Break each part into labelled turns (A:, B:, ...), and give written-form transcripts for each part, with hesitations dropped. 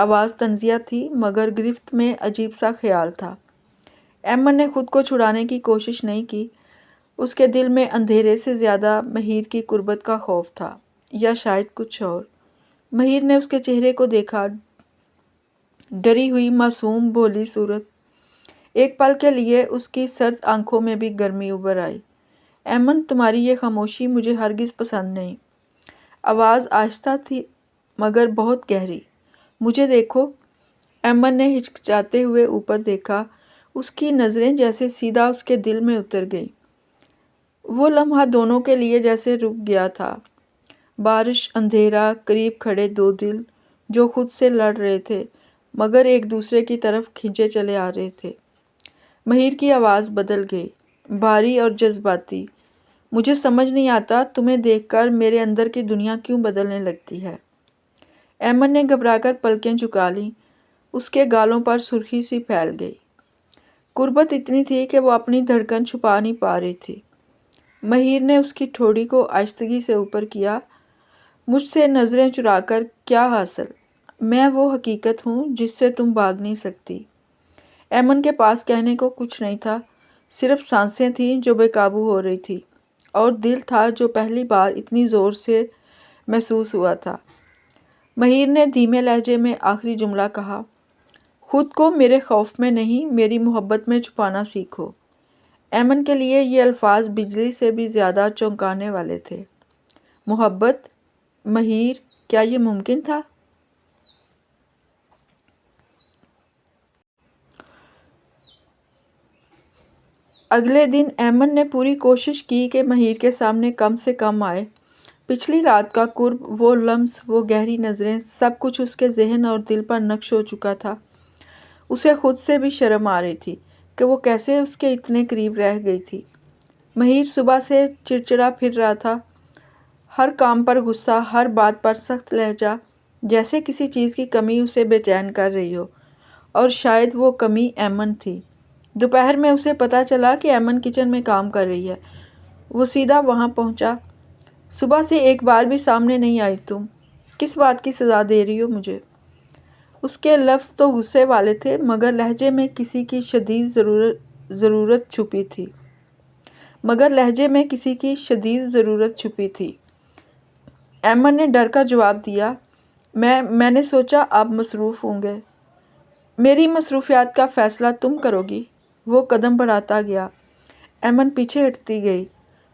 A: آواز طنزیہ تھی مگر گرفت میں عجیب سا خیال تھا۔ ایمن نے خود کو چھڑانے کی کوشش نہیں کی۔ اس کے دل میں اندھیرے سے زیادہ مہیر کی قربت کا خوف تھا، یا شاید کچھ اور۔ مہیر نے اس کے چہرے کو دیکھا، ڈری ہوئی معصوم بھولی صورت۔ ایک پل کے لیے اس کی سرد آنکھوں میں بھی گرمی ابھر آئی۔ ایمن، تمہاری یہ خاموشی مجھے ہرگز پسند نہیں۔ آواز آہستہ تھی مگر بہت گہری۔ مجھے دیکھو۔ ایمن نے ہچکچاتے ہوئے اوپر دیکھا۔ اس کی نظریں جیسے سیدھا اس کے دل میں اتر گئیں۔ وہ لمحہ دونوں کے لیے جیسے رک گیا تھا۔ بارش، اندھیرا، قریب کھڑے دو دل جو خود سے لڑ رہے تھے مگر ایک دوسرے کی طرف کھنچے چلے آ رہے تھے۔ مہیر کی آواز بدل گئی، بھاری اور جذباتی۔ مجھے سمجھ نہیں آتا تمہیں دیکھ کر میرے اندر کی دنیا کیوں بدلنے لگتی ہے۔ ایمن نے گھبرا کر پلکیں جھکا لیں۔ اس کے گالوں پر سرخی سی پھیل گئی۔ قربت اتنی تھی کہ وہ اپنی دھڑکن چھپا نہیں پا رہی تھی۔ مہیر نے اس کی ٹھوڑی کو آہستگی سے اوپر کیا۔ مجھ سے نظریں چرا کر کیا حاصل؟ میں وہ حقیقت ہوں جس سے تم بھاگ نہیں سکتی۔ ایمن کے پاس کہنے کو کچھ نہیں تھا، صرف سانسیں تھیں جو بے قابو ہو رہی تھی، اور دل تھا جو پہلی بار اتنی زور سے محسوس ہوا تھا۔ مہیر نے دھیمے لہجے میں آخری جملہ کہا، خود کو میرے خوف میں نہیں، میری محبت میں چھپانا سیکھو۔ ایمن کے لیے یہ الفاظ بجلی سے بھی زیادہ چونکانے والے تھے۔ محبت؟ مہیر، کیا یہ ممکن تھا؟ اگلے دن ایمن نے پوری کوشش کی کہ مہیر کے سامنے کم سے کم آئے۔ پچھلی رات کا قرب، وہ لمس، وہ گہری نظریں، سب کچھ اس کے ذہن اور دل پر نقش ہو چکا تھا۔ اسے خود سے بھی شرم آ رہی تھی کہ وہ کیسے اس کے اتنے قریب رہ گئی تھی۔ مہیر صبح سے چڑچڑا پھر رہا تھا، ہر کام پر غصہ، ہر بات پر سخت لہجہ، جیسے کسی چیز کی کمی اسے بے چین کر رہی ہو، اور شاید وہ کمی ایمن تھی۔ دوپہر میں اسے پتہ چلا کہ ایمن کچن میں کام کر رہی ہے۔ وہ سیدھا وہاں پہنچا۔ صبح سے ایک بار بھی سامنے نہیں آئی تم، کس بات کی سزا دے رہی ہو مجھے؟ اس کے لفظ تو غصے والے تھے مگر لہجے میں کسی کی شدید ضرورت چھپی تھی۔ ایمن نے ڈر کر جواب دیا، میں نے سوچا آپ مصروف ہوں گے۔ میری مصروفیات کا فیصلہ تم کرو گی؟ وہ قدم بڑھاتا گیا۔ ایمن پیچھے ہٹتی گئی،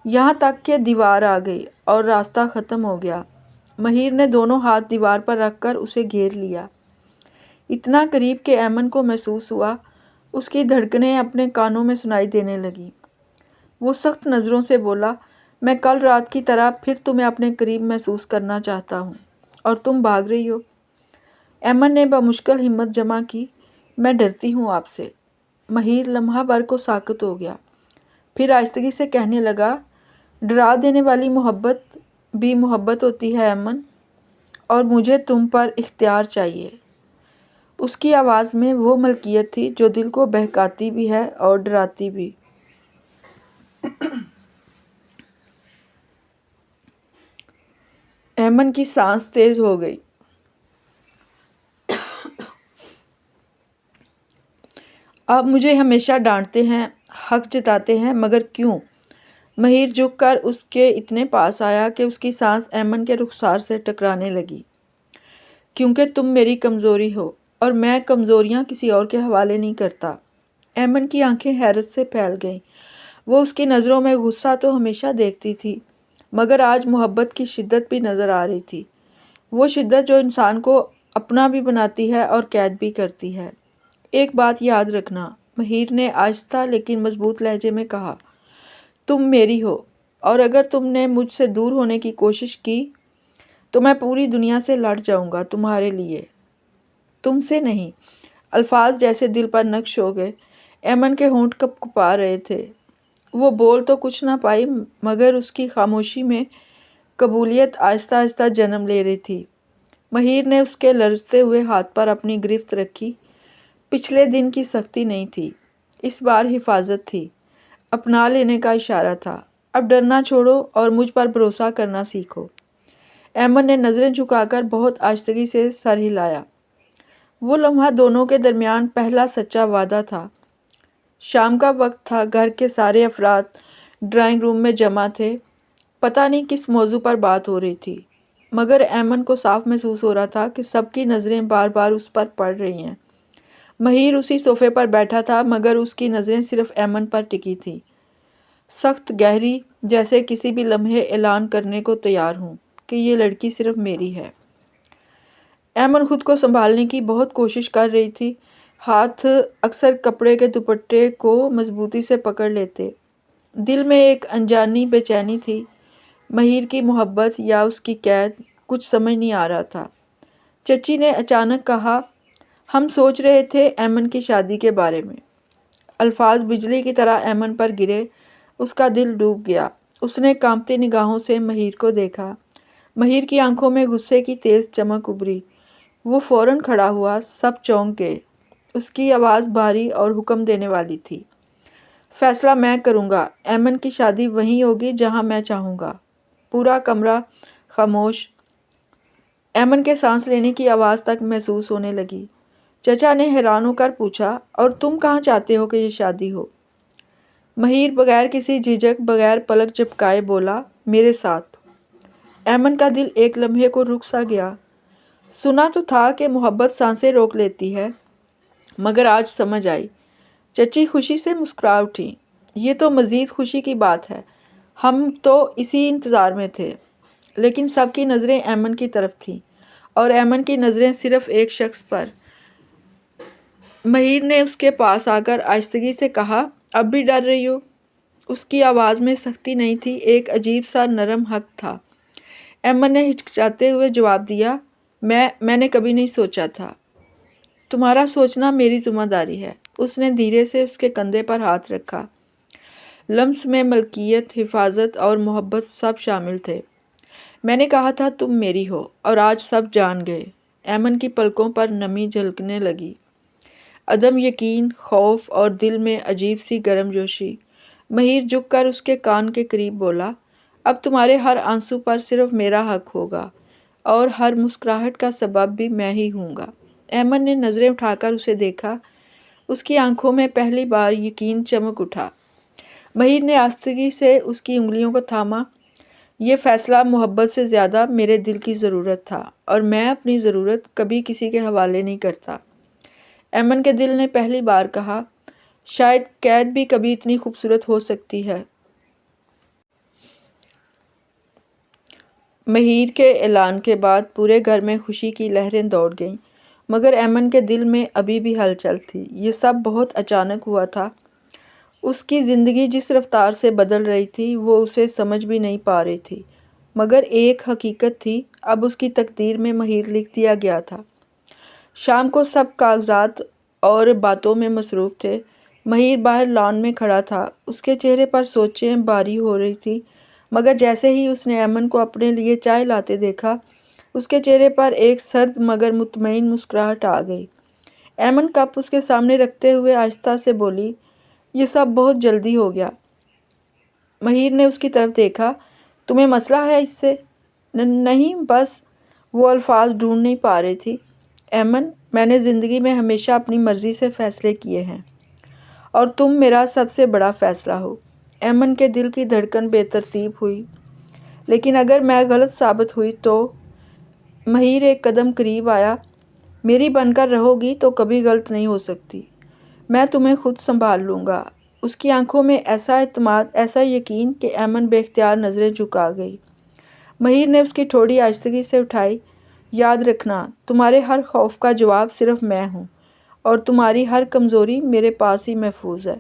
A: یہاں تک کہ دیوار آ گئی اور راستہ ختم ہو گیا۔ مہیر نے دونوں ہاتھ دیوار پر رکھ کر اسے گھیر لیا، اتنا قریب کہ ایمن کو محسوس ہوا اس کی دھڑکنیں اپنے کانوں میں سنائی دینے لگیں۔ وہ سخت نظروں سے بولا، میں کل رات کی طرح پھر تمہیں اپنے قریب محسوس کرنا چاہتا ہوں، اور تم بھاگ رہی ہو۔ ایمن نے بمشکل ہمت جمع کی، میں ڈرتی ہوں آپ سے۔ مہیر لمحہ بھر کو ساکت ہو گیا، پھر آہستگی سے کہنے لگا، ڈرا دینے والی محبت بھی محبت ہوتی ہے ایمن، اور مجھے تم پر اختیار چاہیے۔ اس کی آواز میں وہ ملکیت تھی جو دل کو بہکاتی بھی ہے اور ڈراتی بھی۔ ایمن کی سانس تیز ہو گئی۔ آپ مجھے ہمیشہ ڈانٹتے ہیں، حق جتاتے ہیں، مگر کیوں؟ مہیر جھک کر اس کے اتنے پاس آیا کہ اس کی سانس ایمن کے رخسار سے ٹکرانے لگی۔ کیونکہ تم میری کمزوری ہو، اور میں کمزوریاں کسی اور کے حوالے نہیں کرتا۔ ایمن کی آنکھیں حیرت سے پھیل گئیں۔ وہ اس کی نظروں میں غصہ تو ہمیشہ دیکھتی تھی مگر آج محبت کی شدت بھی نظر آ رہی تھی، وہ شدت جو انسان کو اپنا بھی بناتی ہے اور قید بھی کرتی ہے۔ ایک بات یاد رکھنا، مہیر نے آہستہ لیکن مضبوط لہجے میں کہا، تم میری ہو، اور اگر تم نے مجھ سے دور ہونے کی کوشش کی تو میں پوری دنیا سے لڑ جاؤں گا تمہارے لیے، تم سے نہیں۔ الفاظ جیسے دل پر نقش ہو گئے۔ ایمن کے ہونٹ کپ کپا رہے تھے۔ وہ بول تو کچھ نہ پائی مگر اس کی خاموشی میں قبولیت آہستہ آہستہ جنم لے رہی تھی۔ مہیر نے اس کے لرزتے ہوئے ہاتھ پر اپنی گرفت رکھی۔ پچھلے دن کی سختی نہیں تھی، اس بار حفاظت تھی، اپنا لینے کا اشارہ تھا۔ اب ڈرنا چھوڑو اور مجھ پر بھروسہ کرنا سیکھو۔ ایمن نے نظریں جھکا کر بہت آہستگی سے سر ہلایا۔ وہ لمحہ دونوں کے درمیان پہلا سچا وعدہ تھا۔ شام کا وقت تھا، گھر کے سارے افراد ڈرائنگ روم میں جمع تھے۔ پتہ نہیں کس موضوع پر بات ہو رہی تھی، مگر ایمن کو صاف محسوس ہو رہا تھا کہ سب کی نظریں بار بار اس پر پڑ رہی ہیں۔ مہیر اسی صوفے پر بیٹھا تھا، مگر اس کی نظریں صرف ایمن پر ٹکی تھیں، سخت گہری، جیسے کسی بھی لمحے اعلان کرنے کو تیار ہوں کہ یہ لڑکی صرف میری ہے۔ ایمن خود کو سنبھالنے کی بہت کوشش کر رہی تھی، ہاتھ اکثر کپڑے کے دوپٹے کو مضبوطی سے پکڑ لیتے۔ دل میں ایک انجانی بے چینی تھی، مہیر کی محبت یا اس کی قید، کچھ سمجھ نہیں آ رہا تھا۔ چچی نے اچانک کہا، ہم سوچ رہے تھے ایمن کی شادی کے بارے میں۔ الفاظ بجلی کی طرح ایمن پر گرے، اس کا دل ڈوب گیا۔ اس نے کانپتی نگاہوں سے مہیر کو دیکھا۔ مہیر کی آنکھوں میں غصے کی تیز چمک ابھری۔ وہ فوراً کھڑا ہوا، سب چونک گئے۔ اس کی آواز بھاری اور حکم دینے والی تھی۔ فیصلہ میں کروں گا، ایمن کی شادی وہیں ہوگی جہاں میں چاہوں گا۔ پورا کمرہ خاموش۔ ایمن کے سانس لینے کی آواز تک محسوس ہونے لگی۔ چچا نے حیران ہو کر پوچھا، اور تم کہاں چاہتے ہو کہ یہ شادی ہو؟ مہیر بغیر کسی جھجک، بغیر پلک جھپکائے بولا، میرے ساتھ۔ ایمن کا دل ایک لمحے کو رک سا گیا۔ سنا تو تھا کہ محبت سانسیں روک لیتی ہے، مگر آج سمجھ آئی۔ چچی خوشی سے مسکرا اٹھی۔ یہ تو مزید خوشی کی بات ہے، ہم تو اسی انتظار میں تھے۔ لیکن سب کی نظریں ایمن کی طرف تھیں، اور ایمن کی نظریں صرف ایک شخص پر۔ مہیر نے اس کے پاس آ کر آہستگی سے کہا، اب بھی ڈر رہی ہو؟ اس کی آواز میں سختی نہیں تھی، ایک عجیب سا نرم حق تھا۔ ایمن نے ہچکچاتے ہوئے جواب دیا، میں نے کبھی نہیں سوچا تھا۔ تمہارا سوچنا میری ذمہ داری ہے۔ اس نے دھیرے سے اس کے کندھے پر ہاتھ رکھا۔ لمس میں ملکیت، حفاظت اور محبت سب شامل تھے۔ میں نے کہا تھا تم میری ہو، اور آج سب جان گئے۔ ایمن کی پلکوں پر نمی جھلکنے لگی، عدم یقین، خوف اور دل میں عجیب سی گرم جوشی۔ مہیر جھک کر اس کے کان کے قریب بولا، اب تمہارے ہر آنسو پر صرف میرا حق ہوگا، اور ہر مسکراہٹ کا سبب بھی میں ہی ہوں گا۔ ایمن نے نظریں اٹھا کر اسے دیکھا۔ اس کی آنکھوں میں پہلی بار یقین چمک اٹھا۔ مہیر نے آہستگی سے اس کی انگلیوں کو تھاما۔ یہ فیصلہ محبت سے زیادہ میرے دل کی ضرورت تھا، اور میں اپنی ضرورت کبھی کسی کے حوالے نہیں کرتا۔ ایمن کے دل نے پہلی بار کہا، شاید قید بھی کبھی اتنی خوبصورت ہو سکتی ہے۔ مہیر کے اعلان کے بعد پورے گھر میں خوشی کی لہریں دوڑ گئیں، مگر ایمن کے دل میں ابھی بھی ہلچل تھی۔ یہ سب بہت اچانک ہوا تھا۔ اس کی زندگی جس رفتار سے بدل رہی تھی، وہ اسے سمجھ بھی نہیں پا رہی تھی، مگر ایک حقیقت تھی، اب اس کی تقدیر میں مہیر لکھ دیا گیا تھا۔ شام کو سب کاغذات اور باتوں میں مصروف تھے۔ مہیر باہر لان میں کھڑا تھا، اس کے چہرے پر سوچیں باری ہو رہی تھی، مگر جیسے ہی اس نے ایمن کو اپنے لیے چائے لاتے دیکھا، اس کے چہرے پر ایک سرد مگر مطمئن مسکراہٹ آ گئی۔ ایمن کپ اس کے سامنے رکھتے ہوئے آہستہ سے بولی، یہ سب بہت جلدی ہو گیا۔ مہیر نے اس کی طرف دیکھا، تمہیں مسئلہ ہے اس سے؟ نہیں، بس۔ وہ الفاظ ڈھونڈ نہیں پا رہی تھی۔ ایمن، میں نے زندگی میں ہمیشہ اپنی مرضی سے فیصلے کیے ہیں، اور تم میرا سب سے بڑا فیصلہ ہو۔ ایمن کے دل کی دھڑکن بے ترتیب ہوئی۔ لیکن اگر میں غلط ثابت ہوئی تو؟ مہیر ایک قدم قریب آیا، میری بن کر رہو گی تو کبھی غلط نہیں ہو سکتی، میں تمہیں خود سنبھال لوں گا۔ اس کی آنکھوں میں ایسا اعتماد، ایسا یقین کہ ایمن بے اختیار نظریں جھکا گئی۔ مہیر نے اس کی ٹھوڑی آہستگی سے اٹھائی، یاد رکھنا، تمہارے ہر خوف کا جواب صرف میں ہوں، اور تمہاری ہر کمزوری میرے پاس ہی محفوظ ہے۔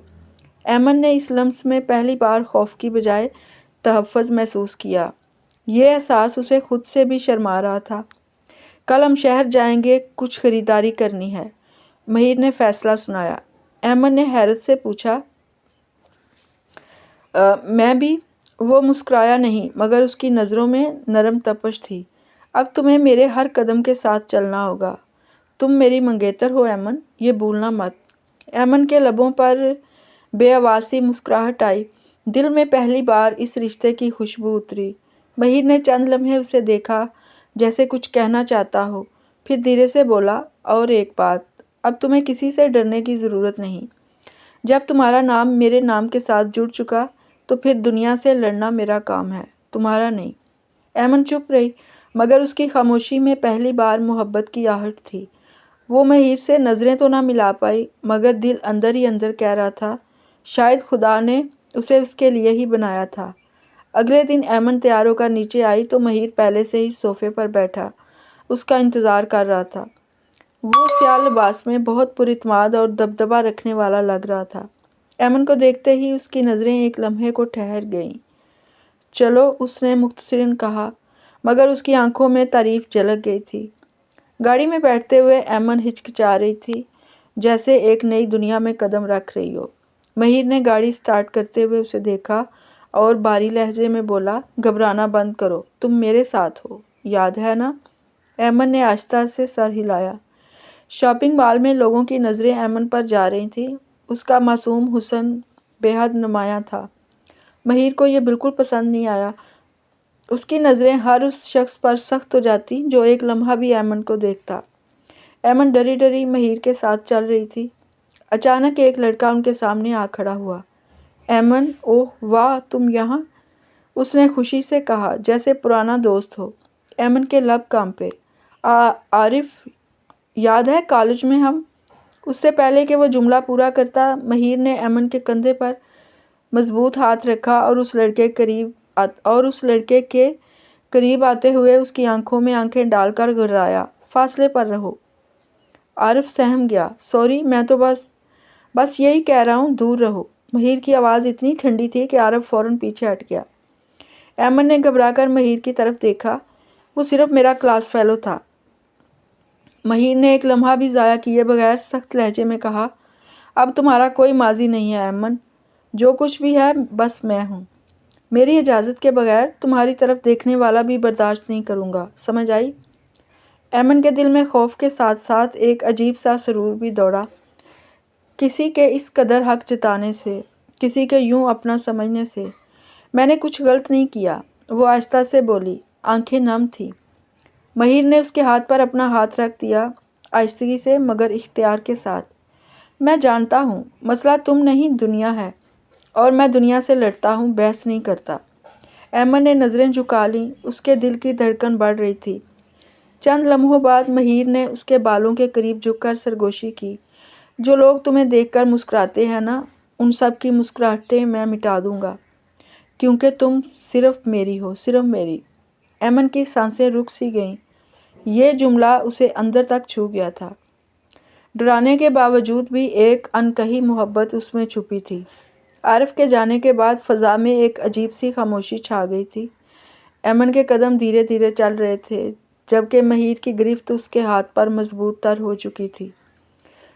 A: ایمن نے اس لمس میں پہلی بار خوف کی بجائے تحفظ محسوس کیا۔ یہ احساس اسے خود سے بھی شرما رہا تھا۔ کل ہم شہر جائیں گے، کچھ خریداری کرنی ہے، مہیر نے فیصلہ سنایا۔ ایمن نے حیرت سے پوچھا، میں بھی؟ وہ مسکرایا نہیں، مگر اس کی نظروں میں نرم تپش تھی۔ اب تمہیں میرے ہر قدم کے ساتھ چلنا ہوگا۔ تم میری منگیتر ہو ایمن، یہ بھولنا مت۔ ایمن کے لبوں پر بے آواز سی مسکراہٹ آئی۔ دل میں پہلی بار اس رشتے کی خوشبو اتری۔ مہیر نے چند لمحے اسے دیکھا، جیسے کچھ کہنا چاہتا ہو، پھر دھیرے سے بولا، اور ایک بات، اب تمہیں کسی سے ڈرنے کی ضرورت نہیں۔ جب تمہارا نام میرے نام کے ساتھ جڑ چکا تو پھر دنیا سے لڑنا میرا کام ہے، تمہارا نہیں۔ ایمن چپ رہی، مگر اس کی خاموشی میں پہلی بار محبت کی آہٹ تھی۔ وہ مہیر سے نظریں تو نہ ملا پائی، مگر دل اندر ہی اندر کہہ رہا تھا، شاید خدا نے اسے اس کے لیے ہی بنایا تھا۔ اگلے دن ایمن تیار ہو کر نیچے آئی تو مہیر پہلے سے ہی صوفے پر بیٹھا اس کا انتظار کر رہا تھا۔ وہ سیاہ لباس میں بہت پر اعتماد اور دبدبا رکھنے والا لگ رہا تھا۔ ایمن کو دیکھتے ہی اس کی نظریں ایک لمحے کو ٹھہر گئیں۔ چلو، اس نے مختصراً کہا، مگر اس کی آنکھوں میں تعریف جھلک گئی تھی۔ گاڑی میں بیٹھتے ہوئے ایمن ہچکچا رہی تھی، جیسے ایک نئی دنیا میں قدم رکھ رہی ہو۔ مہیر نے گاڑی سٹارٹ کرتے ہوئے اسے دیکھا اور بھاری لہجے میں بولا، گھبرانا بند کرو، تم میرے ساتھ ہو، یاد ہے نا؟ ایمن نے آہستہ سے سر ہلایا۔ شاپنگ مال میں لوگوں کی نظریں ایمن پر جا رہی تھیں۔ اس کا معصوم حسن بے حد نمایاں تھا۔ مہیر کو یہ بالکل پسند نہیں آیا۔ اس کی نظریں ہر اس شخص پر سخت ہو جاتی جو ایک لمحہ بھی ایمن کو دیکھتا۔ ایمن ڈری ڈری مہیر کے ساتھ چل رہی تھی۔ اچانک ایک لڑکا ان کے سامنے آ کھڑا ہوا۔ ایمن، اوہ واہ، تم یہاں! اس نے خوشی سے کہا، جیسے پرانا دوست ہو۔ ایمن کے لب کانپے۔ عارف، یاد ہے کالج میں ہم؟ اس سے پہلے کہ وہ جملہ پورا کرتا، مہیر نے ایمن کے کندھے پر مضبوط ہاتھ رکھا اور اس لڑکے کے قریب آتے ہوئے اس کی آنکھوں میں آنکھیں ڈال کر گھرایا، فاصلے پر رہو۔ عارف سہم گیا، سوری، میں تو بس یہی کہہ رہا ہوں، دور رہو۔ مہیر کی آواز اتنی ٹھنڈی تھی کہ عارف فوراً پیچھے ہٹ گیا۔ ایمن نے گھبرا کر مہیر کی طرف دیکھا، وہ صرف میرا کلاس فیلو تھا۔ مہیر نے ایک لمحہ بھی ضائع کیے بغیر سخت لہجے میں کہا، اب تمہارا کوئی ماضی نہیں ہے ایمن، جو کچھ بھی ہے بس میں ہوں۔ میری اجازت کے بغیر تمہاری طرف دیکھنے والا بھی برداشت نہیں کروں گا، سمجھ آئی؟ ایمن کے دل میں خوف کے ساتھ ساتھ ایک عجیب سا سرور بھی دوڑا، کسی کے اس قدر حق جتانے سے، کسی کے یوں اپنا سمجھنے سے۔ میں نے کچھ غلط نہیں کیا، وہ آہستہ سے بولی، آنکھیں نم تھیں۔ مہیر نے اس کے ہاتھ پر اپنا ہاتھ رکھ دیا، آہستگی سے مگر اختیار کے ساتھ۔ میں جانتا ہوں، مسئلہ تم نہیں، دنیا ہے، اور میں دنیا سے لڑتا ہوں، بحث نہیں کرتا۔ ایمن نے نظریں جھکا لیں، اس کے دل کی دھڑکن بڑھ رہی تھی۔ چند لمحوں بعد مہیر نے اس کے بالوں کے قریب جھک کر سرگوشی کی، جو لوگ تمہیں دیکھ کر مسکراتے ہیں نا، ان سب کی مسکراہٹیں میں مٹا دوں گا، کیونکہ تم صرف میری ہو، صرف میری۔ ایمن کی سانسیں رک سی گئیں۔ یہ جملہ اسے اندر تک چھو گیا تھا۔ ڈرانے کے باوجود بھی ایک انکہی محبت اس میں چھپی تھی۔ عارف کے جانے کے بعد فضا میں ایک عجیب سی خاموشی چھا گئی تھی۔ ایمن کے قدم دھیرے دھیرے چل رہے تھے، جبکہ مہیر کی گرفت اس کے ہاتھ پر مضبوط تر ہو چکی تھی،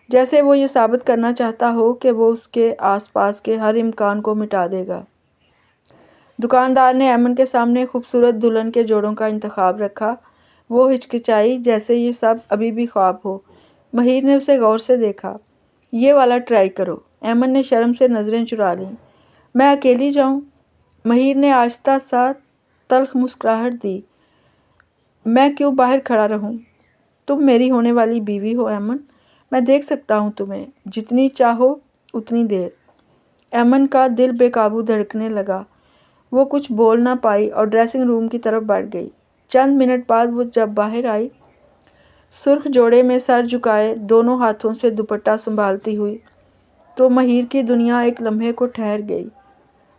A: جیسے وہ یہ ثابت کرنا چاہتا ہو کہ وہ اس کے آس پاس کے ہر امکان کو مٹا دے گا۔ دکاندار نے ایمن کے سامنے خوبصورت دلہن کے جوڑوں کا انتخاب رکھا۔ وہ ہچکچائی، جیسے یہ سب ابھی بھی خواب ہو۔ مہیر نے اسے غور سے دیکھا۔ یہ والا ٹرائی کرو۔ ایمن نے شرم سے نظریں چرا لیں۔ میں اکیلی جاؤں؟ مہیر نے آہستہ سا تلخ مسکراہٹ دی۔ میں کیوں باہر کھڑا رہوں؟ تم میری ہونے والی بیوی ہو ایمن، میں دیکھ سکتا ہوں تمہیں، جتنی چاہو اتنی دیر۔ ایمن کا دل بے قابو دھڑکنے لگا۔ وہ کچھ بول نہ پائی اور ڈریسنگ روم کی طرف بڑھ گئی۔ چند منٹ بعد وہ جب باہر آئی، سرخ جوڑے میں سر جھکائے، دونوں ہاتھوں سے دوپٹہ سنبھالتی ہوئی، تو مہیر کی دنیا ایک لمحے کو ٹھہر گئی۔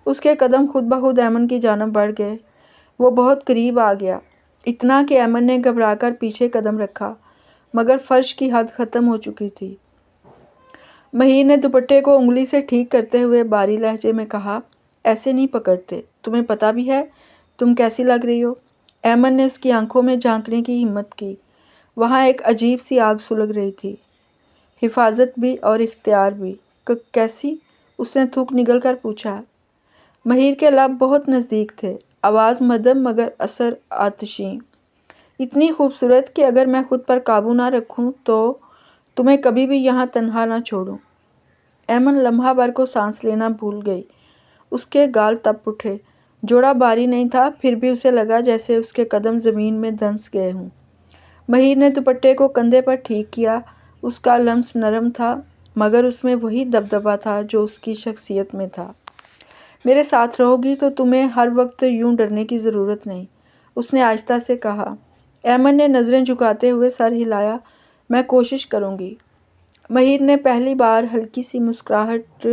A: اس کے قدم خود بخود ایمن کی جانب بڑھ گئے۔ وہ بہت قریب آ گیا، اتنا کہ ایمن نے گھبرا کر پیچھے قدم رکھا، مگر فرش کی حد ختم ہو چکی تھی۔ مہیر نے دوپٹے کو انگلی سے ٹھیک کرتے ہوئے بھاری لہجے میں کہا، ایسے نہیں پکڑتے، تمہیں پتہ بھی ہے تم کیسی لگ رہی ہو؟ ایمن نے اس کی آنکھوں میں جھانکنے کی ہمت کی۔ وہاں ایک عجیب سی آگ سلگ رہی تھی، حفاظت بھی اور اختیار بھی۔ کیسی؟ اس نے تھوک نگل کر پوچھا۔ مہیر کے لب بہت نزدیک تھے، آواز مدھم مگر اثر آتشین، اتنی خوبصورت کہ اگر میں خود پر قابو نہ رکھوں تو تمہیں کبھی بھی یہاں تنہا نہ چھوڑوں۔ ایمن لمحہ بھر کو سانس لینا بھول گئی۔ اس کے گال تپ اٹھے۔ جوڑا بھاری نہیں تھا، پھر بھی اسے لگا جیسے اس کے قدم زمین میں دھنس گئے ہوں۔ مہیر نے دوپٹے کو کندھے پر ٹھیک کیا۔ اس کا لمس نرم تھا مگر اس میں وہی دبدبا تھا جو اس کی شخصیت میں تھا۔ میرے ساتھ رہو گی تو تمہیں ہر وقت یوں ڈرنے کی ضرورت نہیں، اس نے آہستہ سے کہا۔ ایمن نے نظریں جھکاتے ہوئے سر ہلایا۔ میں کوشش کروں گی۔ مہیر نے پہلی بار ہلکی سی مسکراہٹ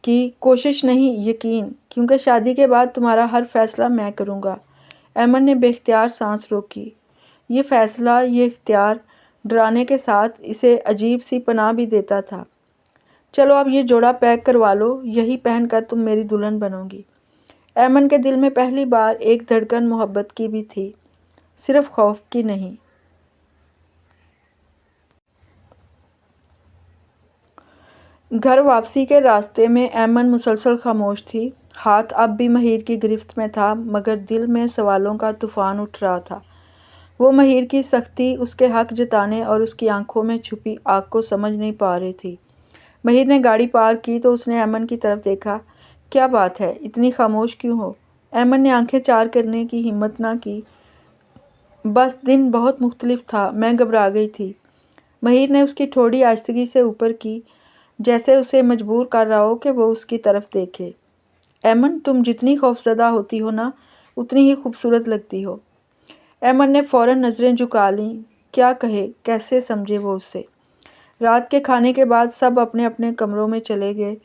A: کی۔ کوشش نہیں، یقین، کیونکہ شادی کے بعد تمہارا ہر فیصلہ میں کروں گا۔ ایمن نے بے اختیار سانس روکی۔ یہ فیصلہ، یہ اختیار ڈرانے کے ساتھ اسے عجیب سی پناہ بھی دیتا تھا۔ چلو اب یہ جوڑا پیک کروا لو، یہی پہن کر تم میری دلہن بنو گی۔ ایمن کے دل میں پہلی بار ایک دھڑکن محبت کی بھی تھی، صرف خوف کی نہیں۔ گھر واپسی کے راستے میں ایمن مسلسل خاموش تھی۔ ہاتھ اب بھی مہیر کی گرفت میں تھا مگر دل میں سوالوں کا طوفان اٹھ رہا تھا۔ وہ مہیر کی سختی، اس کے حق جتانے اور اس کی آنکھوں میں چھپی آگ کو سمجھ نہیں پا رہی تھی۔ مہیر نے گاڑی پارک کی تو اس نے ایمن کی طرف دیکھا۔ کیا بات ہے، اتنی خاموش کیوں ہو؟ ایمن نے آنکھیں چار کرنے کی ہمت نہ کی۔ بس دن بہت مختلف تھا، میں گھبرا گئی تھی۔ مہیر نے اس کی ٹھوڑی آہستگی سے اوپر کی، جیسے اسے مجبور کر رہا ہو کہ وہ اس کی طرف دیکھے۔ ایمن، تم جتنی خوفزدہ ہوتی ہو نا، اتنی ہی خوبصورت لگتی ہو۔ ایمن نے فوراً نظریں جھکا لیں۔ کیا کہے، کیسے سمجھے وہ اسے؟ رات کے کھانے کے بعد سب اپنے اپنے کمروں میں چلے گئے۔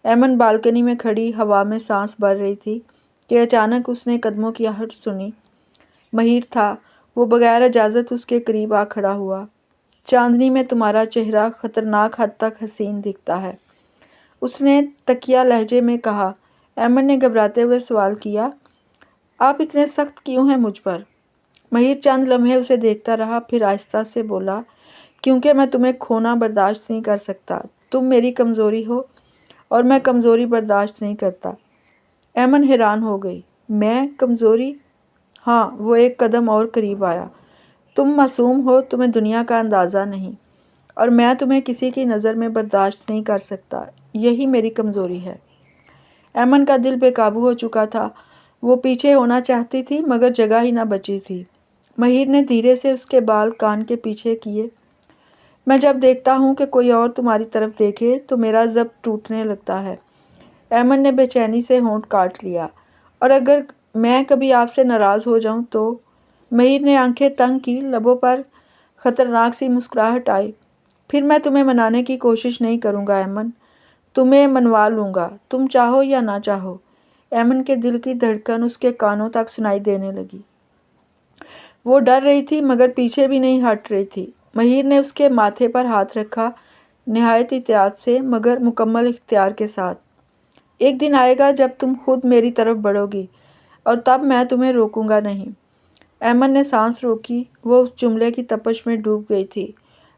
A: ایمن بالکنی میں کھڑی ہوا میں سانس بھر رہی تھی کہ اچانک اس نے قدموں کی آہٹ سنی۔ مہیر تھا، وہ بغیر اجازت اس کے قریب آ کھڑا ہوا۔ چاندنی میں تمہارا چہرہ خطرناک حد تک حسین دکھتا ہے، اس نے تکیہ لہجے میں کہا۔ ایمن نے گھبراتے ہوئے سوال کیا، آپ اتنے سخت کیوں ہیں مجھ پر؟ مہیر چند لمحے اسے دیکھتا رہا، پھر آہستہ سے بولا، کیونکہ میں تمہیں کھونا برداشت نہیں کر سکتا۔ تم میری کمزوری ہو اور میں کمزوری برداشت نہیں کرتا۔ ایمن حیران ہو گئی۔ میں کمزوری؟ ہاں، وہ ایک قدم اور قریب آیا۔ تم معصوم ہو، تمہیں دنیا کا اندازہ نہیں، اور میں تمہیں کسی کی نظر میں برداشت نہیں کر سکتا، یہی میری کمزوری ہے۔ ایمن کا دل بے قابو ہو چکا تھا۔ وہ پیچھے ہونا چاہتی تھی مگر جگہ ہی نہ بچی تھی۔ مہیر نے دھیرے سے اس کے بال کان کے پیچھے کیے۔ میں جب دیکھتا ہوں کہ کوئی اور تمہاری طرف دیکھے تو میرا ضبط ٹوٹنے لگتا ہے۔ ایمن نے بے چینی سے ہونٹ کاٹ لیا۔ اور اگر میں کبھی آپ سے ناراض ہو جاؤں تو؟ مہیر نے آنکھیں تنگ کی، لبوں پر خطرناک سی مسکراہٹ آئی۔ پھر میں تمہیں منانے کی کوشش نہیں کروں گا ایمن، تمہیں منوا لوں گا، تم چاہو یا نہ چاہو۔ ایمن کے دل کی دھڑکن اس کے کانوں تک سنائی دینے لگی۔ وہ ڈر رہی تھی مگر پیچھے بھی نہیں ہٹ رہی تھی۔ مہیر نے اس کے ماتھے پر ہاتھ رکھا، نہایت احتیاط سے مگر مکمل اختیار کے ساتھ۔ ایک دن آئے گا جب تم خود میری طرف بڑھو گی اور تب میں تمہیں روکوں گا نہیں۔ ایمن نے سانس روکی، وہ اس جملے کی تپش میں ڈوب گئی تھی۔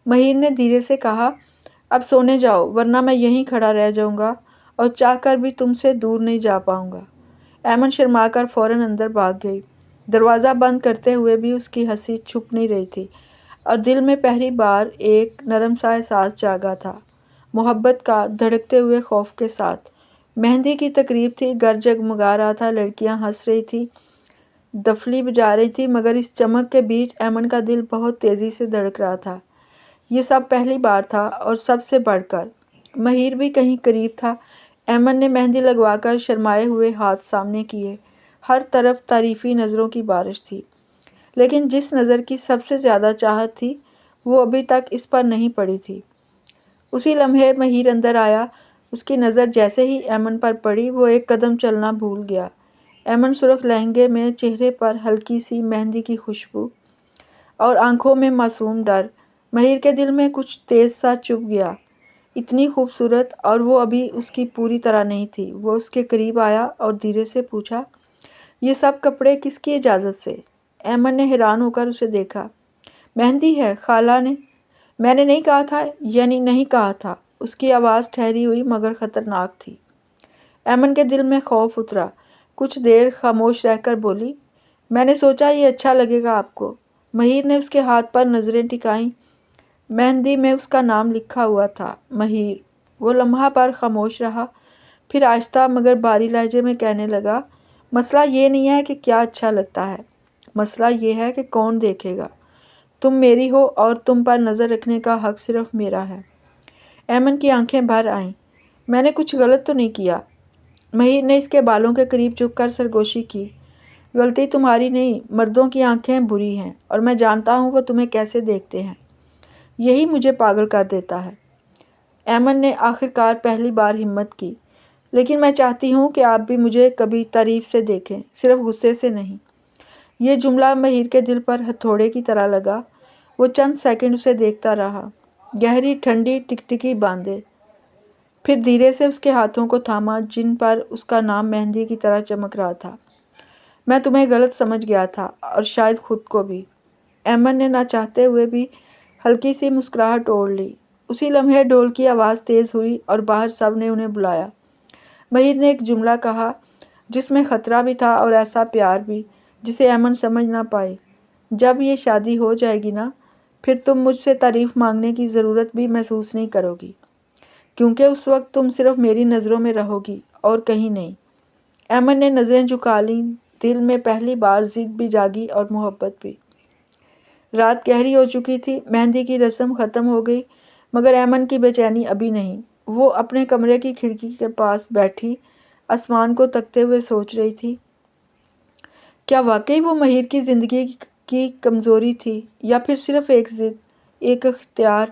A: مہیر نے دھیرے سے کہا، اب سونے جاؤ ورنہ میں یہیں کھڑا رہ جاؤں گا اور چاہ کر بھی تم سے دور نہیں جا پاؤں گا۔ ایمن شرما کر فوراً اندر بھاگ گئی۔ دروازہ بند کرتے ہوئے بھی اس کی ہنسی چھپ نہیں رہی تھی اور دل میں پہلی بار ایک نرم سا احساس جاگا تھا، محبت کا، دھڑکتے ہوئے خوف کے ساتھ۔ مہندی کی تقریب تھی، گھر جگمگا رہا تھا، لڑکیاں ہنس رہی تھیں، دفلی بجا رہی تھیں، مگر اس چمک کے بیچ ایمن کا دل بہت تیزی سے دھڑک رہا تھا۔ یہ سب پہلی بار تھا اور سب سے بڑھ کر مہیر بھی کہیں قریب تھا۔ ایمن نے مہندی لگوا کر شرمائے ہوئے ہاتھ سامنے کیے۔ ہر طرف تعریفی نظروں کی بارش تھی، لیکن جس نظر کی سب سے زیادہ چاہت تھی وہ ابھی تک اس پر نہیں پڑی تھی۔ اسی لمحے مہیر اندر آیا۔ اس کی نظر جیسے ہی ایمن پر پڑی وہ ایک قدم چلنا بھول گیا۔ ایمن سرخ لہنگے میں، چہرے پر ہلکی سی مہندی کی خوشبو اور آنکھوں میں معصوم ڈر۔ مہیر کے دل میں کچھ تیز سا چبھ گیا۔ اتنی خوبصورت اور وہ ابھی اس کی پوری طرح نہیں تھی۔ وہ اس کے قریب آیا اور دھیرے سے پوچھا، یہ سب کپڑے کس کی اجازت سے؟ ایمن نے حیران ہو کر اسے دیکھا۔ مہندی ہے، خالہ نے۔ میں نے نہیں کہا تھا، یعنی نہیں کہا تھا۔ اس کی آواز ٹھہری ہوئی مگر خطرناک تھی۔ ایمن کے دل میں خوف اترا۔ کچھ دیر خاموش رہ کر بولی، میں نے سوچا یہ اچھا لگے گا آپ کو۔ مہیر نے اس کے ہاتھ پر نظریں ٹکائیں۔ مہندی میں اس کا نام لکھا ہوا تھا، مہیر۔ وہ لمحہ پر خاموش رہا، پھر آہستہ مگر بھاری لہجے میں کہنے لگا، مسئلہ یہ نہیں ہے کہ کیا اچھا لگتا ہے، مسئلہ یہ ہے کہ کون دیکھے گا۔ تم میری ہو اور تم پر نظر رکھنے کا حق صرف میرا ہے۔ ایمن کی آنکھیں بھر آئیں۔ میں نے کچھ غلط تو نہیں کیا؟ مہیر نے اس کے بالوں کے قریب جھک کر سرگوشی کی۔ غلطی تمہاری نہیں، مردوں کی آنکھیں بری ہیں اور میں جانتا ہوں وہ تمہیں کیسے دیکھتے ہیں۔ یہی مجھے پاگل کر دیتا ہے۔ ایمن نے آخرکار پہلی بار ہمت کی۔ لیکن میں چاہتی ہوں کہ آپ بھی مجھے کبھی تعریف سے دیکھیں، صرف غصے سے نہیں۔ یہ جملہ مہیر کے دل پر ہتھوڑے کی طرح لگا۔ وہ چند سیکنڈ اسے دیکھتا رہا، گہری ٹھنڈی ٹکٹکی باندھے، پھر دھیرے سے اس کے ہاتھوں کو تھاما جن پر اس کا نام مہندی کی طرح چمک رہا تھا۔ میں تمہیں غلط سمجھ گیا تھا اور شاید خود کو بھی۔ ایمن نے نہ چاہتے ہوئے بھی ہلکی سی مسکراہٹ اوڑھ لی۔ اسی لمحے ڈھول کی آواز تیز ہوئی اور باہر سب نے انہیں بلایا۔ مہیر نے ایک جملہ کہا جس میں خطرہ بھی تھا اور ایسا پیار بھی جسے ایمن سمجھ نہ پائی۔ جب یہ شادی ہو جائے گی نا، پھر تم مجھ سے تعریف مانگنے کی ضرورت بھی محسوس نہیں کرو گی، کیونکہ اس وقت تم صرف میری نظروں میں رہو گی اور کہیں نہیں۔ ایمن نے نظریں جھکا لیں۔ دل میں پہلی بار ضد بھی جاگی اور محبت بھی۔ رات گہری ہو چکی تھی، مہندی کی رسم ختم ہو گئی، مگر ایمن کی بے چینی ابھی نہیں۔ وہ اپنے کمرے کی کھڑکی کے پاس بیٹھی آسمان کو تکتے ہوئے سوچ رہی تھی، کیا واقعی وہ مہیر کی زندگی کی کمزوری تھی یا پھر صرف ایک ضد، ایک اختیار؟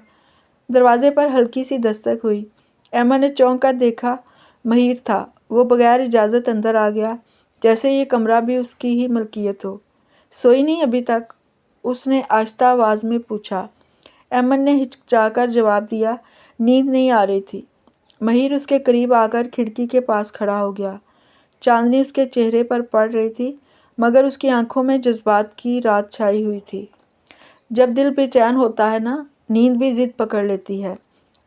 A: دروازے پر ہلکی سی دستک ہوئی۔ ایمن نے چونک کر دیکھا، مہیر تھا۔ وہ بغیر اجازت اندر آ گیا، جیسے یہ کمرہ بھی اس کی ہی ملکیت ہو۔ سوئی نہیں ابھی تک؟ اس نے آہستہ آواز میں پوچھا۔ ایمن نے ہچکچا کر جواب دیا، نیند نہیں آ رہی تھی۔ مہیر اس کے قریب آ کر کھڑکی کے پاس کھڑا ہو گیا۔ چاندنی اس کے چہرے پر پڑ رہی تھی، مگر اس کی آنکھوں میں جذبات کی رات چھائی ہوئی تھی۔ جب دل بے چین ہوتا ہے نا، نیند بھی ضد پکڑ لیتی ہے،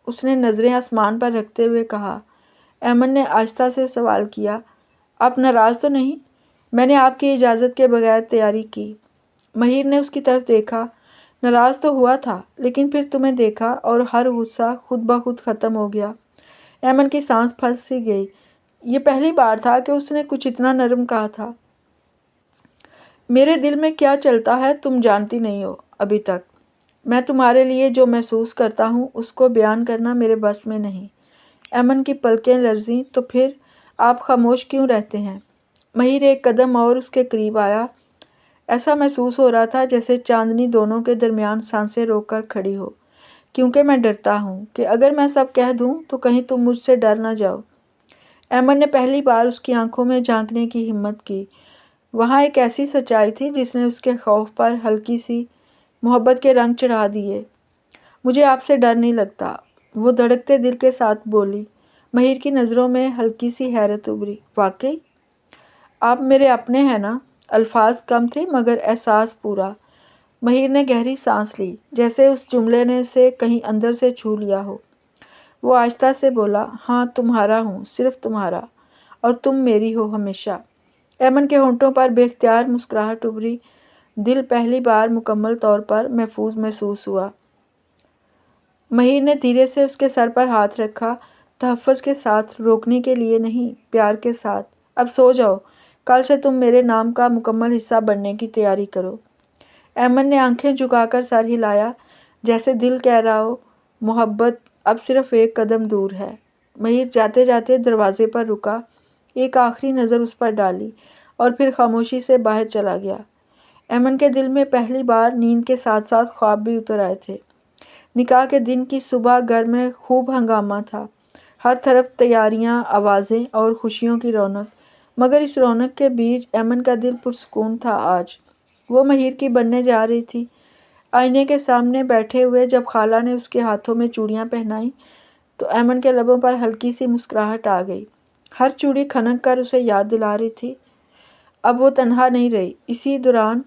A: اس نے نظریں آسمان پر رکھتے ہوئے کہا۔ ایمن نے آہستہ سے سوال کیا، آپ ناراض تو نہیں؟ میں نے آپ کی اجازت کے بغیر تیاری کی۔ مہیر نے اس کی طرف دیکھا۔ ناراض تو ہوا تھا، لیکن پھر تمہیں دیکھا اور ہر غصہ خود بخود ختم ہو گیا۔ ایمن کی سانس پھنس سی گئی۔ یہ پہلی بار تھا کہ اس نے کچھ اتنا نرم کہا تھا۔ میرے دل میں کیا چلتا ہے تم جانتی نہیں ہو ابھی تک۔ میں تمہارے لیے جو محسوس کرتا ہوں اس کو بیان کرنا میرے بس میں نہیں۔ ایمن کی پلکیں لرزیں۔ تو پھر آپ خاموش کیوں رہتے ہیں؟ مہیر ایک قدم اور اس کے قریب آیا۔ ایسا محسوس ہو رہا تھا جیسے چاندنی دونوں کے درمیان سانسیں روک کر کھڑی ہو، کیونکہ میں ڈرتا ہوں کہ اگر میں سب کہہ دوں تو کہیں تم مجھ سے ڈر نہ جاؤ۔ ایمن نے پہلی بار اس کی آنکھوں میں جھانکنے کی ہمت کی۔ وہاں ایک ایسی سچائی تھی جس نے اس کے خوف پر ہلکی سی محبت کے رنگ چڑھا دیے۔ مجھے آپ سے ڈر نہیں لگتا، وہ دھڑکتے دل کے ساتھ بولی۔ مہیر کی نظروں میں ہلکی سی حیرت ابھری۔ واقعی؟ آپ میرے اپنے ہیں نا؟ الفاظ کم تھے مگر احساس پورا۔ مہیر نے گہری سانس لی، جیسے اس جملے نے اسے کہیں اندر سے چھو لیا ہو۔ وہ آہستہ سے بولا، ہاں تمہارا ہوں، صرف تمہارا، اور تم میری ہو ہمیشہ۔ ایمن کے ہونٹوں پر بے اختیار مسکراہٹ ابھری۔ دل پہلی بار مکمل طور پر محفوظ محسوس ہوا۔ مہیر نے دھیرے سے اس کے سر پر ہاتھ رکھا، تحفظ کے ساتھ، روکنے کے لیے نہیں، پیار کے ساتھ۔ اب سو جاؤ، کل سے تم میرے نام کا مکمل حصہ بننے کی تیاری کرو۔ ایمن نے آنکھیں جھکا کر سر ہلایا، جیسے دل کہہ رہا ہو، محبت اب صرف ایک قدم دور ہے۔ مہیر جاتے جاتے دروازے پر رکا، ایک آخری نظر اس پر ڈالی اور پھر خاموشی سے باہر چلا گیا۔ ایمن کے دل میں پہلی بار نیند کے ساتھ ساتھ خواب بھی اتر آئے تھے۔ نکاح کے دن کی صبح گھر میں خوب ہنگامہ تھا، ہر طرف تیاریاں، آوازیں اور خوشیوں کی رونق، مگر اس رونق کے بیچ ایمن کا دل پرسکون تھا۔ آج وہ مہیر کی بننے جا رہی تھی۔ آئینے کے سامنے بیٹھے ہوئے جب خالہ نے اس کے ہاتھوں میں چوڑیاں پہنائیں تو ایمن کے لبوں پر ہلکی سی مسکراہٹ آ گئی۔ ہر چوڑی کھنک کر اسے یاد دلا رہی تھی، اب وہ تنہا نہیں رہی۔ اسی دوران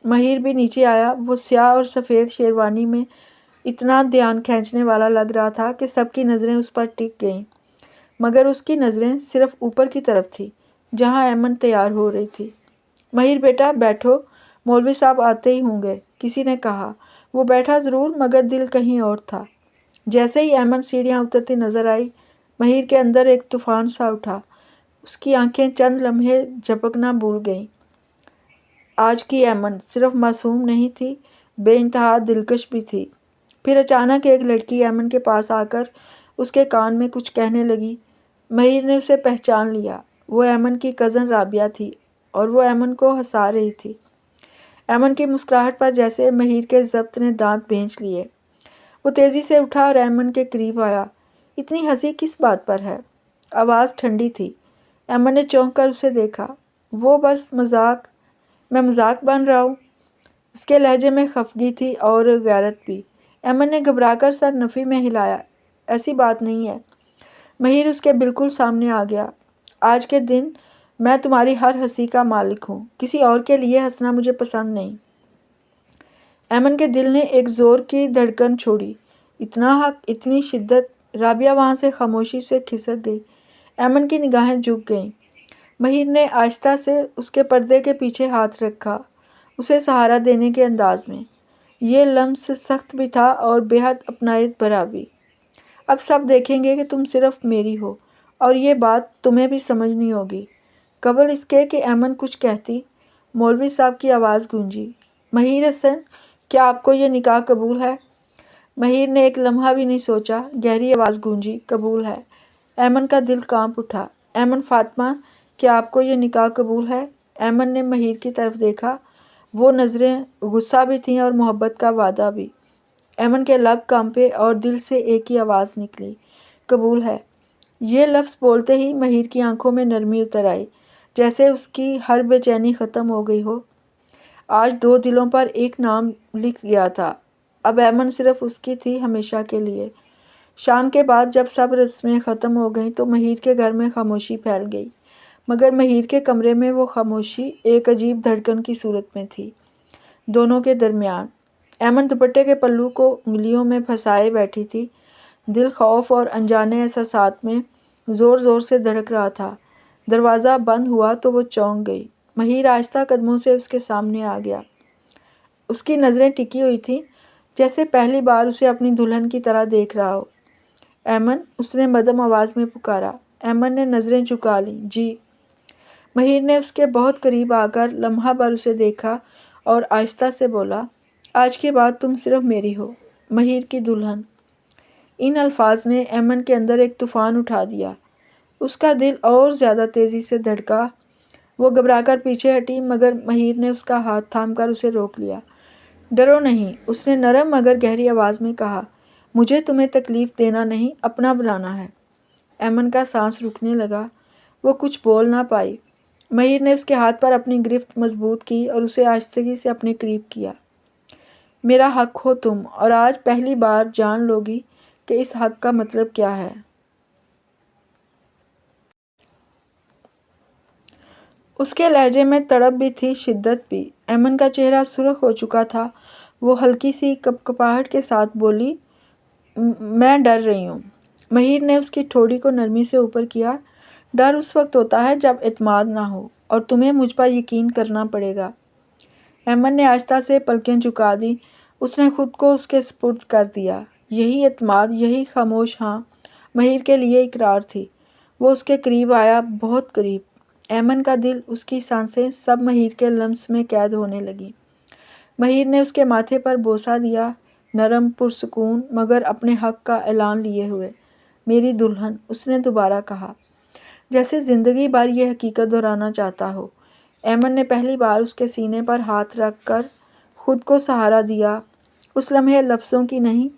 A: مہیر بھی نیچے آیا۔ وہ سیاہ اور سفید شیروانی میں اتنا دھیان کھینچنے والا لگ رہا تھا کہ سب کی نظریں اس پر ٹک گئیں، مگر اس کی نظریں صرف اوپر کی طرف تھیں، جہاں ایمن تیار ہو رہی تھی۔ مہیر بیٹا بیٹھو، مولوی صاحب آتے ہی ہوں گے، کسی نے کہا۔ وہ بیٹھا ضرور مگر دل کہیں اور تھا۔ جیسے ہی ایمن سیڑھیاں اترتی نظر آئی، مہیر کے اندر ایک طوفان سا اٹھا۔ اس کی آنکھیں چند لمحے جھپکنا بھول گئیں۔ آج کی ایمن صرف معصوم نہیں تھی، بے انتہا دلکش بھی تھی۔ پھر اچانک ایک لڑکی ایمن کے پاس آ کر اس کے کان میں کچھ کہنے لگی۔ مہیر نے اسے پہچان لیا۔ وہ ایمن کی کزن رابعہ تھی اور وہ ایمن کو ہنسا رہی تھی۔ ایمن کی مسکراہٹ پر جیسے مہیر کے ضبط نے دانت بھینچ لیے۔ وہ تیزی سے اٹھا اور ایمن کے قریب آیا۔ اتنی ہنسی کس بات پر ہے؟ آواز ٹھنڈی تھی۔ ایمن نے چونک کر اسے دیکھا۔ وہ بس میں مذاق بن رہا ہوں۔ اس کے لہجے میں خفگی تھی اور غیرت بھی۔ ایمن نے گھبرا کر سر نفی میں ہلایا۔ ایسی بات نہیں ہے۔ مہیر اس کے بالکل سامنے آ گیا۔ آج کے دن میں تمہاری ہر ہنسی کا مالک ہوں۔ کسی اور کے لیے ہنسنا مجھے پسند نہیں۔ ایمن کے دل نے ایک زور کی دھڑکن چھوڑی۔ اتنا حق، اتنی شدت! رابعہ وہاں سے خاموشی سے کھسک گئی۔ ایمن کی نگاہیں جھک گئیں۔ مہیر نے آہستہ سے اس کے پردے کے پیچھے ہاتھ رکھا، اسے سہارا دینے کے انداز میں۔ یہ لمس سخت بھی تھا اور بے حد اپنائیت بھرا بھی۔ اب سب دیکھیں گے کہ تم صرف میری ہو، اور یہ بات تمہیں بھی سمجھنی ہوگی۔ قبل اس کے کہ ایمن کچھ کہتی، مولوی صاحب کی آواز گونجی۔ مہیر حسن، کیا آپ کو یہ نکاح قبول ہے؟ مہیر نے ایک لمحہ بھی نہیں سوچا، گہری آواز گونجی، قبول ہے۔ ایمن کا دل کانپ اٹھا۔ ایمن فاطمہ، کیا آپ کو یہ نکاح قبول ہے؟ ایمن نے مہیر کی طرف دیکھا۔ وہ نظریں غصہ بھی تھیں اور محبت کا وعدہ بھی۔ ایمن کے لب کانپے اور دل سے ایک ہی آواز نکلی، قبول ہے۔ یہ لفظ بولتے ہی مہیر کی آنکھوں میں نرمی اتر آئی، جیسے اس کی ہر بے چینی ختم ہو گئی ہو۔ آج دو دلوں پر ایک نام لکھ گیا تھا۔ اب ایمن صرف اس کی تھی، ہمیشہ کے لیے۔ شام کے بعد جب سب رسمیں ختم ہو گئیں تو مہیر کے گھر میں خاموشی پھیل گئی، مگر مہیر کے کمرے میں وہ خاموشی ایک عجیب دھڑکن کی صورت میں تھی، دونوں کے درمیان۔ ایمن دوپٹے کے پلو کو انگلیوں میں پھنسائے بیٹھی تھی، دل خوف اور انجانے احساسات میں زور زور سے دھڑک رہا تھا۔ دروازہ بند ہوا تو وہ چونک گئی۔ مہیر آہستہ قدموں سے اس کے سامنے آ گیا۔ اس کی نظریں ٹکی ہوئی تھیں، جیسے پہلی بار اسے اپنی دلہن کی طرح دیکھ رہا ہو۔ ایمن، اس نے مدھم آواز میں پکارا۔ ایمن نے نظریں جھکا لیں۔ جی۔ مہیر نے اس کے بہت قریب آ کر لمحہ بھر اسے دیکھا اور آہستہ سے بولا، آج کے بعد تم صرف میری ہو، مہیر کی دلہن۔ ان الفاظ نے ایمن کے اندر ایک طوفان اٹھا دیا۔ اس کا دل اور زیادہ تیزی سے دھڑکا۔ وہ گھبرا کر پیچھے ہٹی، مگر مہیر نے اس کا ہاتھ تھام کر اسے روک لیا۔ ڈرو نہیں، اس نے نرم مگر گہری آواز میں کہا، مجھے تمہیں تکلیف دینا نہیں، اپنا بنانا ہے۔ ایمن کا سانس رکنے لگا۔ وہ کچھ بول نہ پائی۔ مہیر نے اس کے ہاتھ پر اپنی گرفت مضبوط کی اور اسے آہستگی سے اپنے قریب کیا۔ میرا حق ہو تم، اور آج پہلی بار جان لو گی کہ اس حق کا مطلب کیا ہے۔ اس کے لہجے میں تڑپ بھی تھی، شدت بھی۔ ایمن کا چہرہ سرخ ہو چکا تھا۔ وہ ہلکی سی کپکپاہٹ کے ساتھ بولی، میں ڈر رہی ہوں۔ مہیر نے اس کی ٹھوڑی کو نرمی سے اوپر کیا۔ ڈر اس وقت ہوتا ہے جب اعتماد نہ ہو، اور تمہیں مجھ پر یقین کرنا پڑے گا۔ ایمن نے آہستہ سے پلکیں جھکا دیں۔ اس نے خود کو اس کے سپرد کر دیا۔ یہی اعتماد، یہی خاموش ہاں مہیر کے لیے اقرار تھی۔ وہ اس کے قریب آیا، بہت قریب۔ ایمن کا دل، اس کی سانسیں سب مہیر کے لمس میں قید ہونے لگیں۔ مہیر نے اس کے ماتھے پر بوسہ دیا، نرم، پرسکون، مگر اپنے حق کا اعلان لیے ہوئے۔ میری دلہن، اس نے دوبارہ کہا، جیسے زندگی بھر یہ حقیقت دہرانا چاہتا ہو۔ ایمن نے پہلی بار اس کے سینے پر ہاتھ رکھ کر خود کو سہارا دیا۔ اس لمحے لفظوں کی نہیں،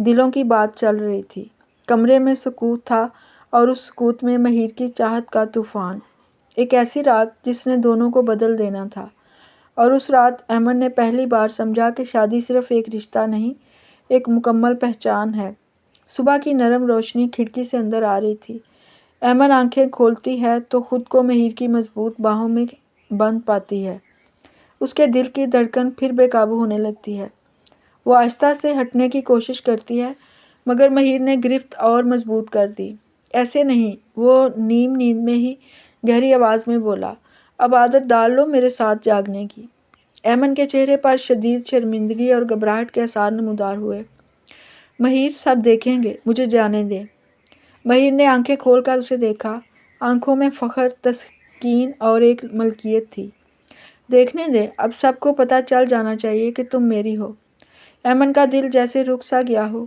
A: دلوں کی بات چل رہی تھی۔ کمرے میں سکوت تھا، اور اس سکوت میں مہیر کی چاہت کا طوفان۔ ایک ایسی رات جس نے دونوں کو بدل دینا تھا۔ اور اس رات ایمن نے پہلی بار سمجھا کہ شادی صرف ایک رشتہ نہیں، ایک مکمل پہچان ہے۔ صبح کی نرم روشنی کھڑکی سے اندر آ رہی تھی۔ ایمن آنکھیں کھولتی ہے تو خود کو مہیر کی مضبوط باہوں میں بند پاتی ہے۔ اس کے دل کی دھڑکن پھر بے قابو ہونے لگتی ہے۔ وہ آہستہ سے ہٹنے کی کوشش کرتی ہے، مگر مہیر نے گرفت اور مضبوط کر دی۔ ایسے نہیں، وہ نیم نیند میں ہی گہری آواز میں بولا، اب عادت ڈال لو میرے ساتھ جاگنے کی۔ ایمن کے چہرے پر شدید شرمندگی اور گھبراہٹ کے آثار نمودار ہوئے۔ مہیر، سب دیکھیں گے، مجھے جانے دے۔ مہیر نے آنکھیں کھول کر اسے دیکھا۔ آنکھوں میں فخر، تسکین اور ایک ملکیت تھی۔ دیکھنے دے، اب سب کو پتہ چل جانا چاہیے کہ تم میری ہو۔ ایمن کا دل جیسے رک سا گیا ہو۔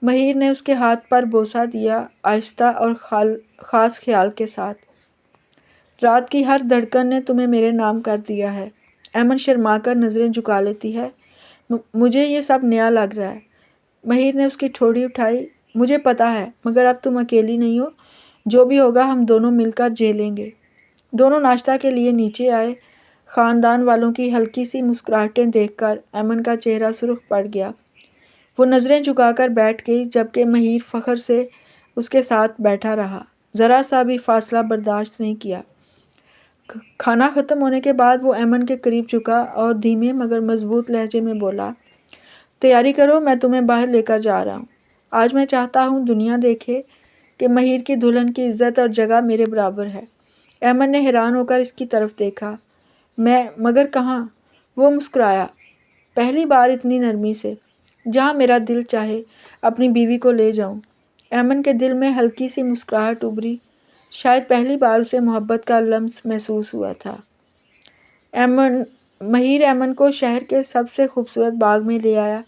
A: مہیر نے اس کے ہاتھ پر بوسہ دیا، آہستہ اور خاص خیال کے ساتھ۔ رات کی ہر دھڑکن نے تمہیں میرے نام کر دیا ہے۔ ایمن شرما کر نظریں جھکا لیتی ہے۔ مجھے یہ سب نیا لگ رہا ہے۔ مہیر نے اس کی ٹھوڑی اٹھائی۔ مجھے پتا ہے، مگر اب تم اکیلی نہیں ہو۔ جو بھی ہوگا ہم دونوں مل کر جھیلیں گے۔ دونوں ناشتہ کے لیے نیچے آئے۔ خاندان والوں کی ہلکی سی مسکراہٹیں دیکھ کر ایمن کا چہرہ سرخ پڑ گیا۔ وہ نظریں جھکا کر بیٹھ گئی، جبکہ مہیر فخر سے اس کے ساتھ بیٹھا رہا، ذرا سا بھی فاصلہ برداشت نہیں کیا۔ کھانا ختم ہونے کے بعد وہ ایمن کے قریب جھکا اور دھیمے مگر مضبوط لہجے میں بولا، تیاری کرو، میں تمہیں باہر لے کر جا رہا ہوں۔ آج میں چاہتا ہوں دنیا دیکھے کہ مہیر کی دلہن کی عزت اور جگہ میرے برابر ہے۔ ایمن نے حیران ہو کر اس کی طرف دیکھا۔ مگر کہاں؟ وہ مسکرایا، پہلی بار اتنی نرمی سے۔ جہاں میرا دل چاہے اپنی بیوی کو لے جاؤں۔ ایمن کے دل میں ہلکی سی مسکراہٹ ابھری، شاید پہلی بار اسے محبت کا لمس محسوس ہوا تھا۔ مہیر ایمن کو شہر کے سب سے خوبصورت باغ میں لے آیا۔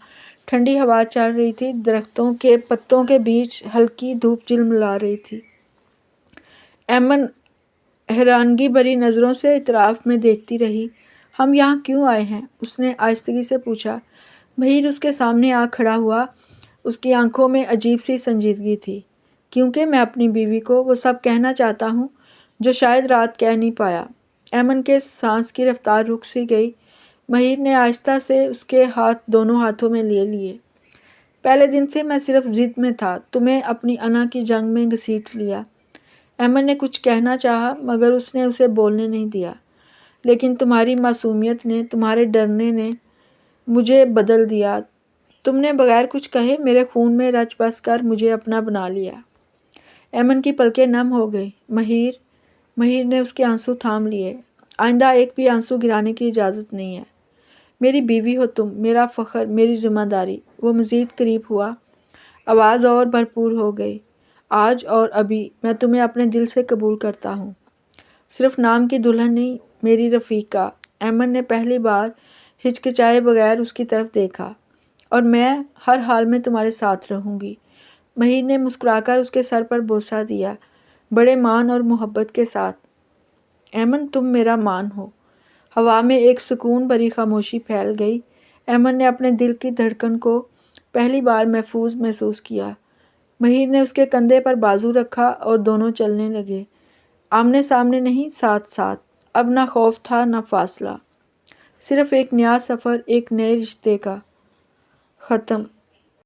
A: ٹھنڈی ہوا چل رہی تھی، درختوں کے پتوں کے بیچ ہلکی دھوپ جھلملا رہی تھی۔ ایمن حیرانگی بھری نظروں سے اطراف میں دیکھتی رہی۔ ہم یہاں کیوں آئے ہیں؟ اس نے آہستگی سے پوچھا۔ مہیر اس کے سامنے آ کھڑا ہوا۔ اس کی آنکھوں میں عجیب سی سنجیدگی تھی۔ کیونکہ میں اپنی بیوی کو وہ سب کہنا چاہتا ہوں جو شاید رات کہہ نہیں پایا۔ ایمن کے سانس کی رفتار رک سی گئی۔ مہیر نے آہستہ سے اس کے ہاتھ دونوں ہاتھوں میں لے لیے۔ پہلے دن سے میں صرف ضد میں تھا، تمہیں اپنی انا کی جنگ میں گھسیٹ لیا۔ ایمن نے کچھ کہنا چاہا مگر اس نے اسے بولنے نہیں دیا۔ لیکن تمہاری معصومیت نے، تمہارے ڈرنے نے مجھے بدل دیا۔ تم نے بغیر کچھ کہے میرے خون میں رچ بس کر مجھے اپنا بنا لیا۔ ایمن کی پلکیں نم ہو گئی۔ مہیر نے اس کے آنسو تھام لیے۔ آئندہ ایک بھی آنسو گرانے کی اجازت نہیں ہے۔ میری بیوی ہو تم، میرا فخر، میری ذمہ داری۔ وہ مزید قریب ہوا، آواز اور بھرپور ہو گئی۔ آج اور ابھی میں تمہیں اپنے دل سے قبول کرتا ہوں، صرف نام کی دلہن نہیں، میری رفیقہ۔ ایمن نے پہلی بار ہچکچائے بغیر اس کی طرف دیکھا۔ اور میں ہر حال میں تمہارے ساتھ رہوں گی۔ مہیر نے مسکرا کر اس کے سر پر بوسہ دیا، بڑے مان اور محبت کے ساتھ۔ ایمن تم میرا مان ہو۔ ہوا میں ایک سکون بھری خاموشی پھیل گئی۔ ایمن نے اپنے دل کی دھڑکن کو پہلی بار محفوظ محسوس کیا۔ مہیر نے اس کے کندھے پر بازو رکھا اور دونوں چلنے لگے، آمنے سامنے نہیں، ساتھ ساتھ۔ اب نہ خوف تھا نہ فاصلہ، صرف ایک نیا سفر، ایک نئے رشتے کا ختم۔